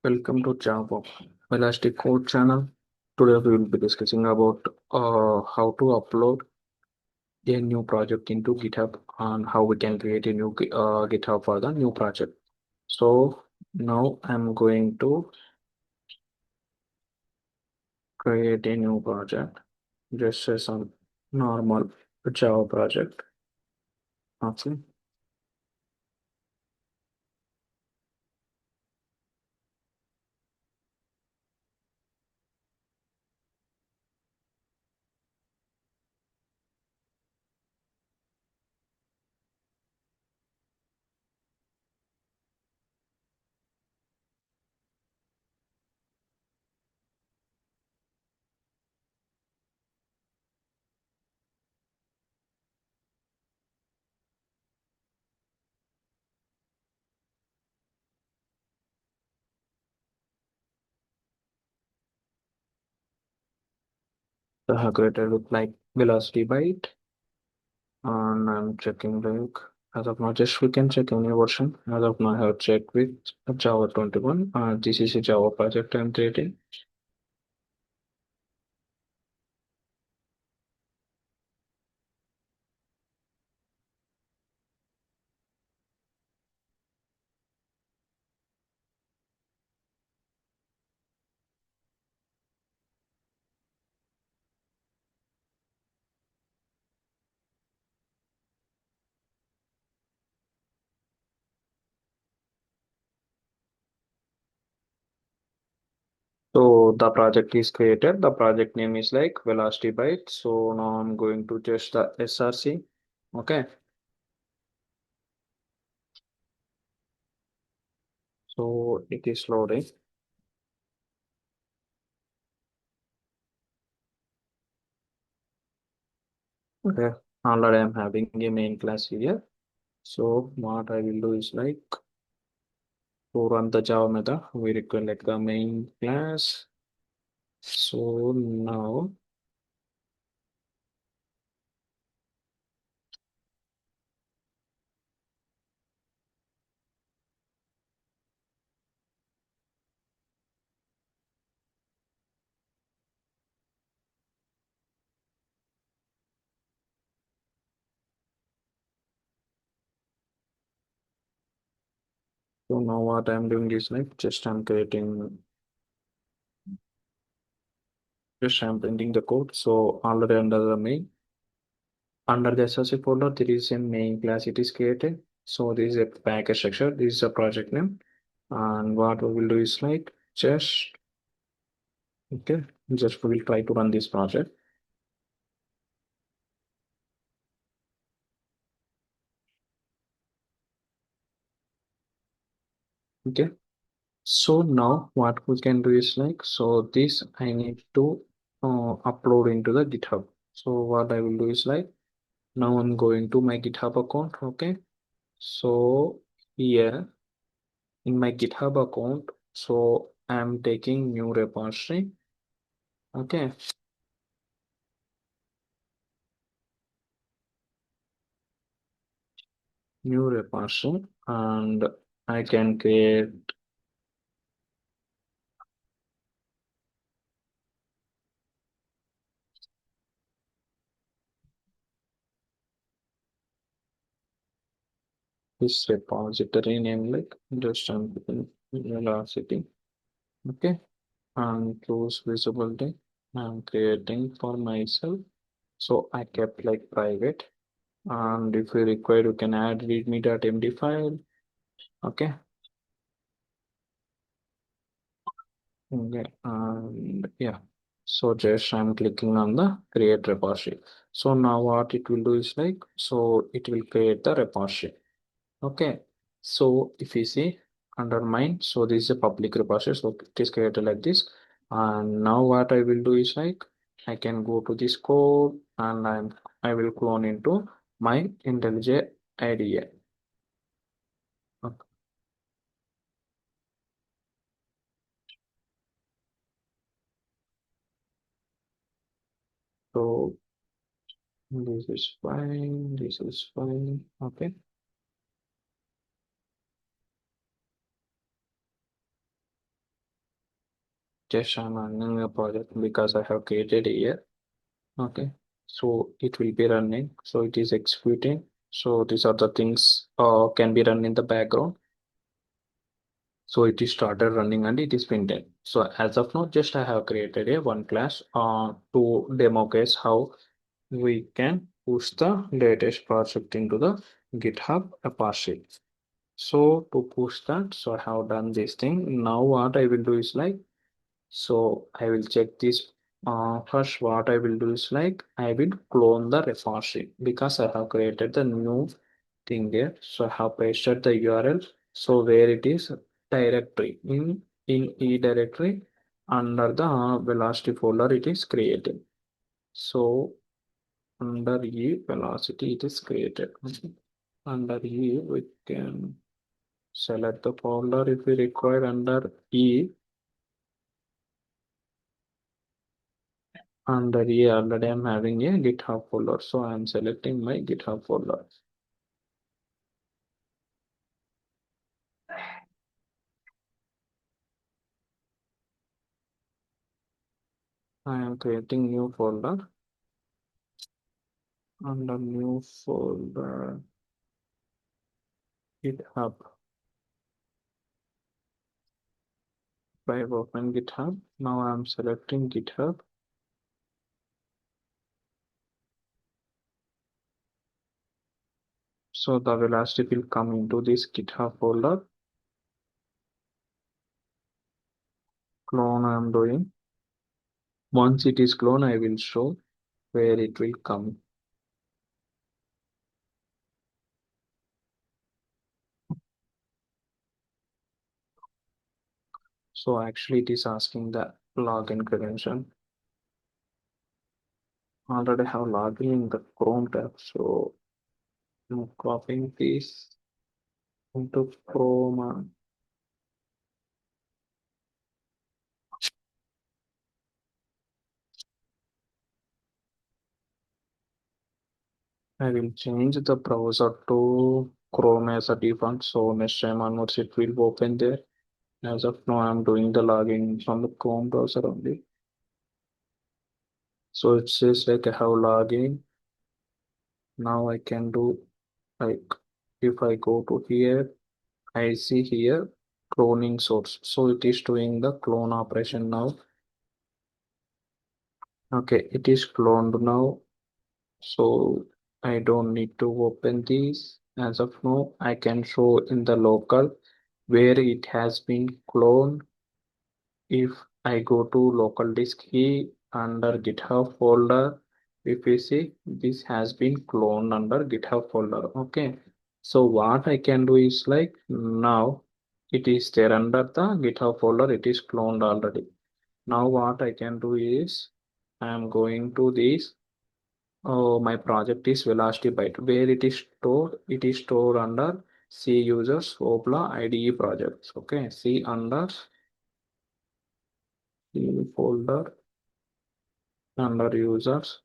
Welcome to Java Elastic Code channel. Today we will be discussing about how to upload a new project into GitHub and how we can create a new GitHub for the new project. So now I'm going to create a new project, just as a normal Java project. Okay. So I have created look like velocity byte, and I'm checking like as of now, just we can check any version. As of now, I have checked with Java 21. This is a Java project I'm creating. So the project is created. The project name is like velocity byte. So now I'm going to test the SRC. Okay. So it is loading. Okay. Already I'm having a main class here. So what I will do is like to run the Java method, we require like the main class. So now So now what I'm doing is like just I'm printing the code. So already under the main, under the SRC folder, there is a main class it is created. So this is a package structure. This is a project name. And what we will do is like just okay, just we will try to run this project. Okay. So now what we can do is like so this I need to upload into the GitHub. So what I will do is like now I'm going to my GitHub account. Okay. So here in my GitHub account, so I'm taking new repository. Okay. New repository and I can create this repository name like just I'm putting velocity. Okay. And choose visibility. I'm creating for myself. So I kept like private. And if you require, you can add readme.md file. Okay. Okay. And yeah. So just I'm clicking on the create repository. So now what it will do is like, so it will create the repository. Okay. So if you see under mine, so this is a public repository. So it is created like this. And now what I will do is like, I can go to this code and I will clone into my IntelliJ IDEA. Okay. So this is fine. This is fine. Okay. Just I'm running a project because I have created here. Okay, so it will be running, so it is executing. So these are the things can be run in the background. So it is started running and it is printed. So as of now, just I have created a one class to demo case how we can push the latest project into the GitHub Apache. So to push that, so I have done this thing. Now what I will do is like, so I will check this. First, what I will do is like I will clone the repository because I have created the new thing there. So I have pasted the URL. So where it is directory in E directory under the velocity folder it is created. So under E velocity it is created. Okay. Under E we can select the folder if we require under E. Under E already I'm having a GitHub folder, so I'm selecting my GitHub folder. I am creating new folder. Under new folder GitHub. By open GitHub. Now I'm selecting GitHub. So the velocity will come into this GitHub folder. Clone I'm doing. Once it is clone, I will show where it will come. So actually it is asking the login credential. Already have login in the Chrome tab. So I'm copying this into Chrome. I will change the browser to Chrome as a default. So next time onwards it will open there. As of now, I'm doing the login from the Chrome browser only. So it says like I have login. Now I can do like if I go to here, I see here cloning source. So it is doing the clone operation now. Okay, it is cloned now. So I don't need to open these. As of now, I can show in the local where it has been cloned. If I go to local disk key under GitHub folder, if you see this has been cloned under GitHub folder. Okay. So what I can do is like now it is there under the GitHub folder. It is cloned already. Now what I can do is I am going to this. Oh, my project is Velocity Byte. Where it is stored? It is stored under C users Opla IDE projects. Okay, C under C folder under users.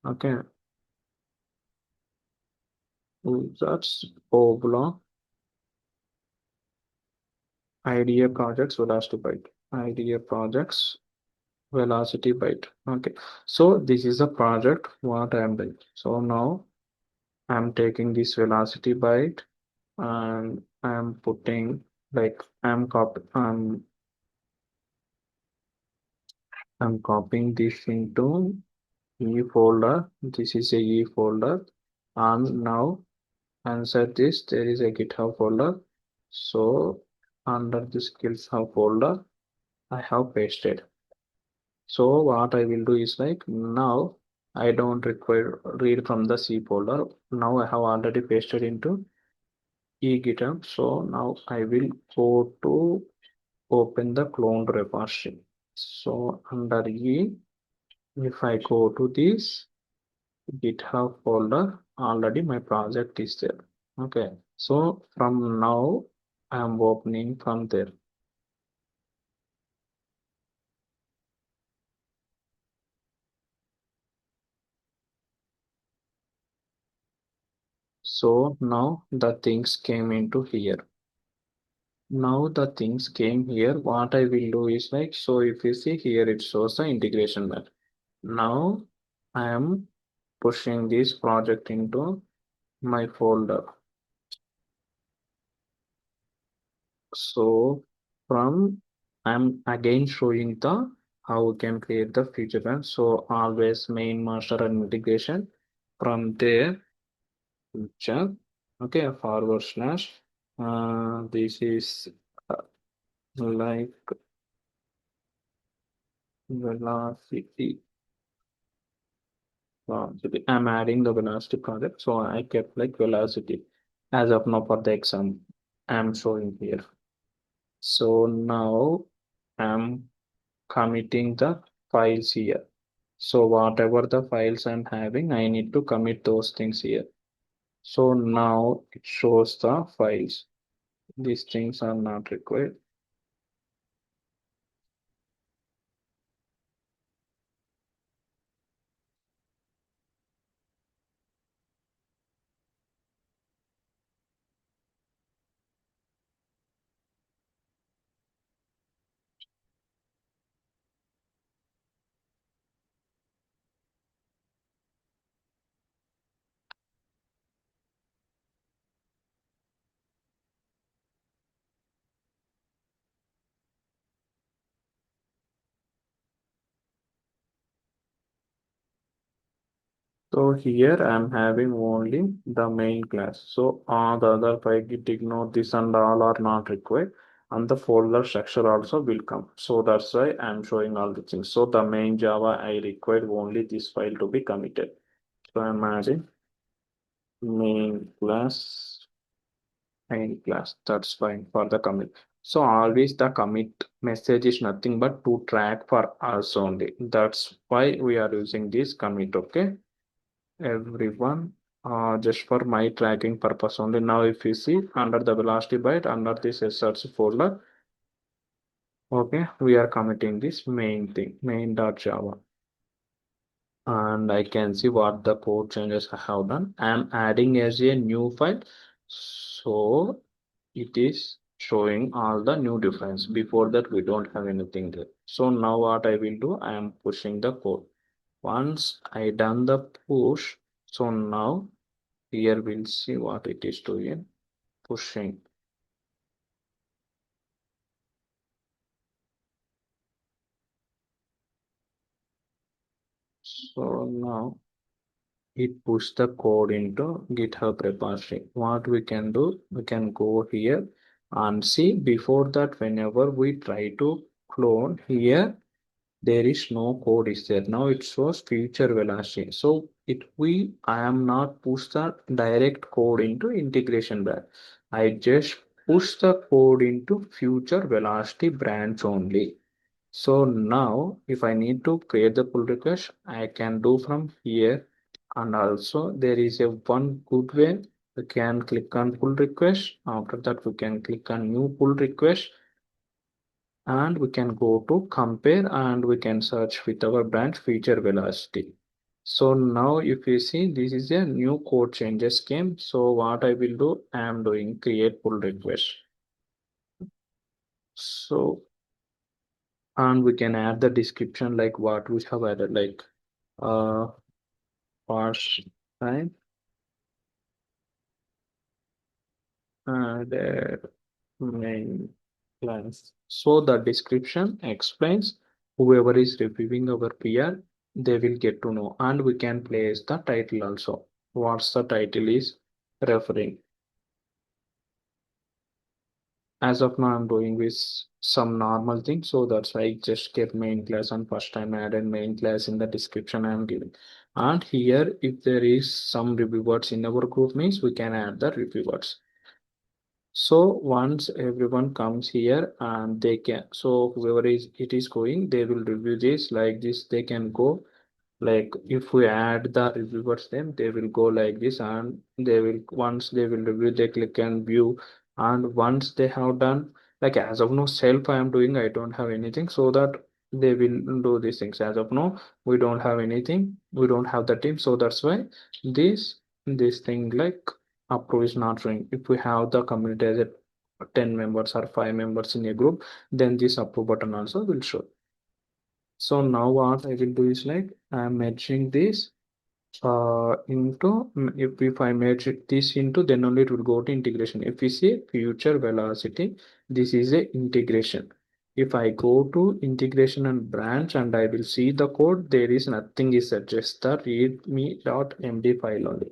Okay, users Opla IDE projects Velocity Byte. IDE projects Velocity Byte. Okay, so this is a project what I am doing. So now I'm taking this Velocity Byte and I'm putting like I'm copying this into E folder. This is a E folder. And now inside this, there is a GitHub folder. So under this GitHub folder, I have pasted. So what I will do is like now I don't require read from the C folder. Now I have already pasted into E GitHub. So now I will go to open the cloned repository. So under E, if I go to this GitHub folder, already my project is there. Okay, so from now I'm opening from there. So now the things came into here. Now the things came here. What I will do is like, so if you see here, it shows the integration map. Now I am pushing this project into my folder. So from I'm again showing the how we can create the feature plan. So always main master and integration. From there, check. Okay, forward slash. This is like velocity. I'm adding the velocity project, so I kept like velocity as of now for the exam. I'm showing here. So now I'm committing the files here. So whatever the files I'm having, I need to commit those things here. So now it shows the files. These things are not required. So here I'm having only the main class. So all the other five git ignore this and all are not required. And the folder structure also will come. So that's why I'm showing all the things. So the main Java I required only this file to be committed. So I'm adding main class. That's fine for the commit. So always the commit message is nothing but to track for us only. That's why we are using this commit. Okay. Everyone, just for my tracking purpose only. Now if you see under the velocity byte under this src folder, okay, we are committing this main thing, main.java, and I can see what the code changes I have done. I am adding as a new file, so it is showing all the new difference. Before that we don't have anything there. So now what I will do, I am pushing the code. Once I done the push, so now here we'll see what it is doing. Pushing. So now it push the code into GitHub repository. What we can do, we can go here and see before that whenever we try to clone here, there is no code is there. Now it shows future velocity. So it we I am not push the direct code into integration branch. I just push the code into future velocity branch only. So now if I need to create the pull request, I can do from here. And also there is a one good way. We can click on pull request. After that, we can click on new pull request and we can go to compare and we can search with our branch feature velocity. So now if you see this is a new code changes came. So what I will do, I am doing create pull request. So and we can add the description like what we have added like uh parse time and main class. So the description explains whoever is reviewing our PR, they will get to know, and we can place the title also. What's the title is referring. As of now, I'm doing with some normal thing, so that's why I just kept main class and first time I added main class in the description I'm giving. And here, if there is some review words in our group means we can add the review words. So once everyone comes here and they can, so whoever is it is going, they will review this like this. They can go like if we add the reviewers then they will go like this and they will once they will review they click and view and once they have done like as of now self I am doing I don't have anything so that they will do these things as of now we don't have anything we don't have the team so that's why this thing like approve is not showing if we have the community as a 10 members or 5 members in a group, then this approve button also will show. So now what I will do is like I'm merging this into if I merge this into, then only it will go to integration. If we see future velocity, this is a integration. If I go to integration and branch and I will see the code, there is nothing is set, just the readme.md file only.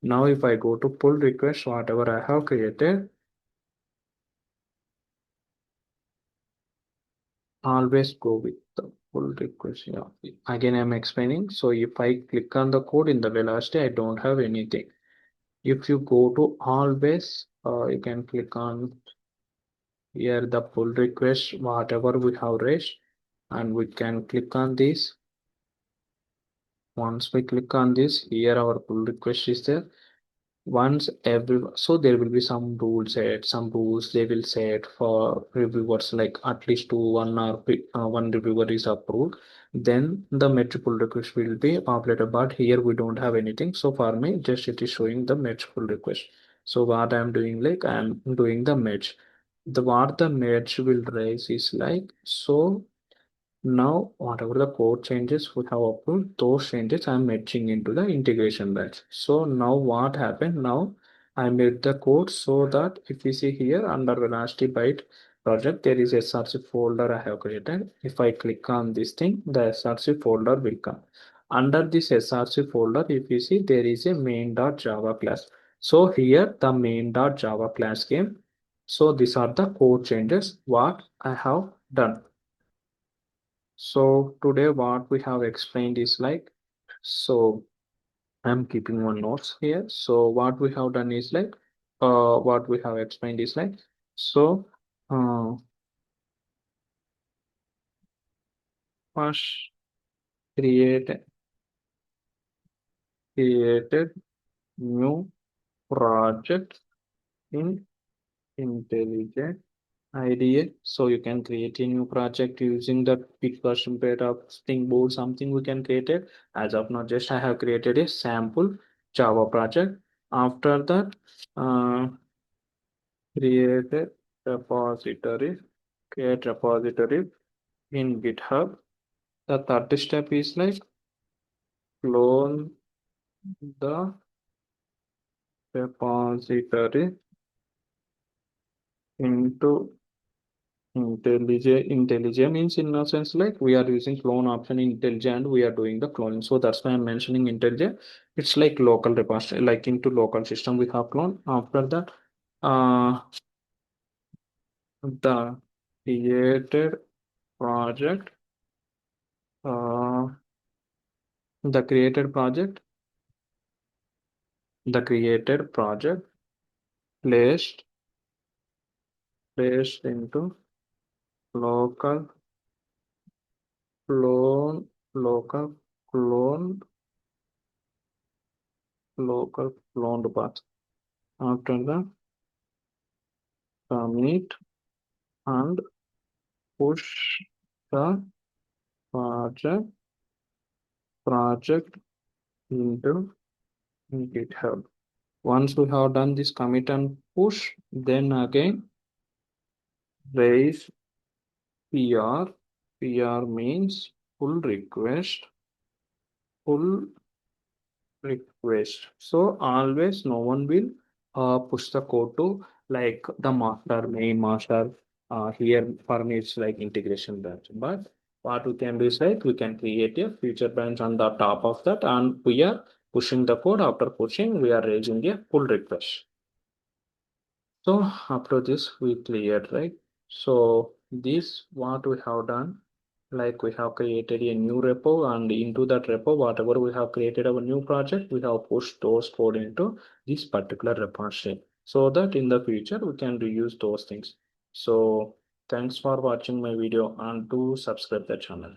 Now if I go to pull request, whatever I have created, always go with the pull request. Yeah. Again, I'm explaining. So if I click on the code in the velocity, I don't have anything. If you go to always, you can click on here the pull request, whatever we have raised, and we can click on this. Once we click on this, here our pull request is there. Once every, so there will be some rules set, some rules they will set for reviewers, like at least one or one reviewer is approved, then the merge pull request will be populated. But here we don't have anything, so for me just it is showing the merge pull request. So what I'm doing, like I'm doing the merge, the what the merge will raise is like, so now, whatever the code changes we have approved, those changes I'm merging into the integration batch. So now what happened? Now I made the code so that if we see here under Velocity Byte project, there is a SRC folder I have created. If I click on this thing, the SRC folder will come. Under this SRC folder, if you see, there is a main.java class. So here the main.java class came. So these are the code changes what I have done. So today what we have explained is like, so I'm keeping one notes here. So what we have done is like, what we have explained is like, so uh, first create created new project in IntelliJ IDEA. So you can create a new project using the big version beta of Spring Boot, something we can create it. As of now, just I have created a sample Java project. After that, uh, create a repository, create repository in GitHub. The third step is like clone the repository into IntelliJ means in a sense like we are using clone option in IntelliJ and we are doing the cloning. So that's why I'm mentioning IntelliJ. It's like local repository, like into local system we have clone. After that, uh, the created project, uh, the created project, the created project placed placed into local clone, local clone, local cloned path. After the commit and push the project into GitHub. Once we have done this commit and push, then again raise PR. PR means pull request. So always no one will push the code to like the master, main master. Here for me it's like integration branch. But what we can do is like we can create a future branch on the top of that, and we are pushing the code. After pushing, we are raising a pull request. So after this we cleared, right? So this what we have done, like we have created a new repo, and into that repo, whatever we have created our new project, we have pushed those code into this particular repository so that in the future we can reuse those things. So thanks for watching my video and do subscribe the channel.